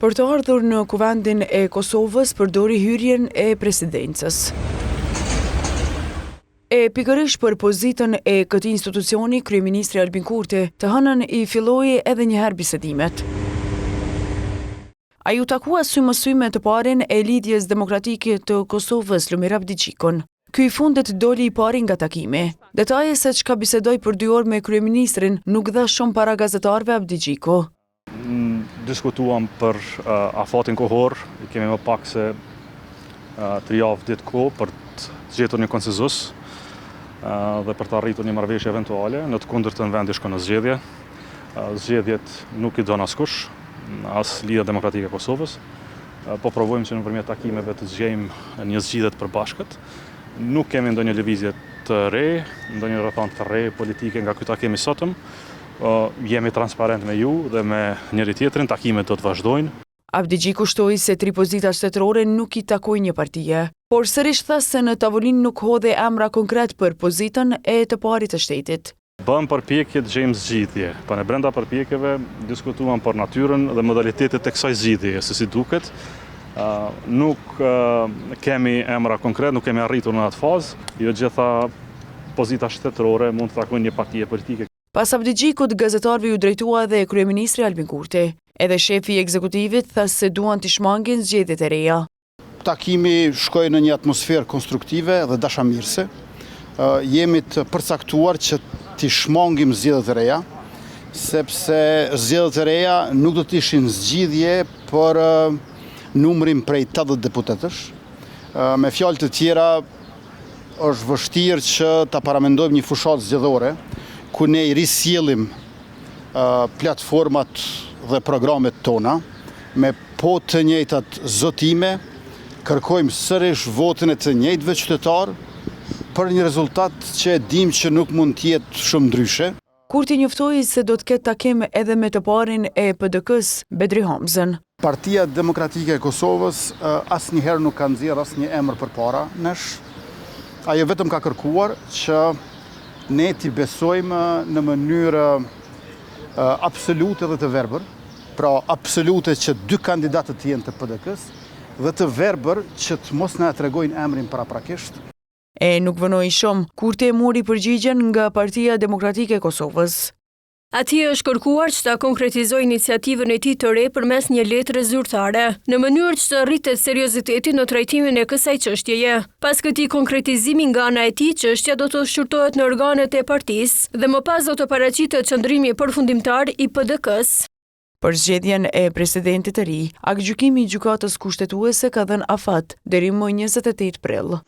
Për të ardhur në kuvendin e Kosovës përdori hyrjen e presidencës. E pikërisht për pozitën e këtij institucioni, kryeministri Albin Kurti të hënën i filloi edhe një herë bisedimet. Ai u takua sy më sy me të parin e Lidhjes Demokratike të Kosovës, Lumir Avdiqikun. Ky i fundit doli i pari nga takimi. Detaje se çka bisedoi për 2 orë me kryeministrin nuk dha shumë para gazetarëve Avdiqiku. Diskutuam për afatin kohor, kemi më pak se 3 javë ditë kohë për të gjetur një konsenzus dhe për të arritur një marrëveshje eventuale, në të kundërtën vendi shkon në zgjedhje. Zgjedhjet nuk i don askush, as Lidhja Demokratike e Kosovës. Po provojmë që nëpërmjet takimeve të zgjejmë një zgjidhje të përbashkët. Nuk kemi ndonjë lëvizje të re, ndonjë rrethon të re politike nga ky takim i sotëm. Jemi transparent me ju dhe me njëri tjetrin, takimet do të vazhdojnë. Avdiqiku shtoi se 3 pozita shtetërore nuk i takojnë një partie, por sërish tha se në tavolinë nuk hodhe emra konkret për pozitën e të parit të shtetit. Bëm përpjekje të gjejmë zgjidhje, pa në brenda përpjekjeve diskutuam për natyrën dhe modalitetet e kësaj zgjidhjeje, se si duket. Nuk kemi emra konkret, nuk kemi arritur në atë fazë, jo gjitha pozita shtetërore mund të takojnë një partie politike. Pas Avdiqikut, gazetarëve ju drejtua dhe kryeministri Albin Kurti. Edhe shefi i ekzekutivit tha se duan t'i shmangin zgjedhjet e reja. Takimi shkoi në një atmosferë konstruktive dhe dashamirëse. Jemi të përcaktuar që t'i shmangim zgjedhjet e reja, sepse zgjedhjet e reja nuk do të ishin zgjidhje për numrin prej 80 deputetësh. Me fjalë të tjera, është vështirë që ta paramendojmë një fushatë zgjedhore, ku ne i risjellim platformat dhe programet tona, me po të njëjtat zotime, kërkojmë sërish votën e të njëjtëve qytetarë për një rezultat që e dim që nuk mund të jetë shumë ndryshe. Kurti njoftoi se do të ketë takim edhe me të parin e PDK-s, Bedri Hamzën. Partia Demokratike e Kosovës asnjëherë nuk ka nxjerrë asnjë emër përpara nesh. Ajo vetëm ka kërkuar që ne t'i besojmë në mënyrë absolute dhe të verbër, pra absolute që 2 kandidatët të jenë të PDK-s dhe të verbër që të mos na tregojnë emrin paraprakisht. E nuk vënoi shumë, Kurti e mori përgjigjen nga Partia Demokratike e Kosovës. Atij është kërkuar që ta konkretizojë iniciativën e tij të re përmes një letre zyrtare, në mënyrë që të rritet serioziteti në trajtimin e kësaj çështjeje. Pas këtij konkretizimi nga ana e tij, çështja do të shqyrtohet në organet e partisë dhe më pas do të paraqitet qëndrimi përfundimtar i PDK-s. Për zgjedhjen e presidentit të ri, aktgjykimi i gjykatës kushtetuese ka dhënë afat deri më 28 prill.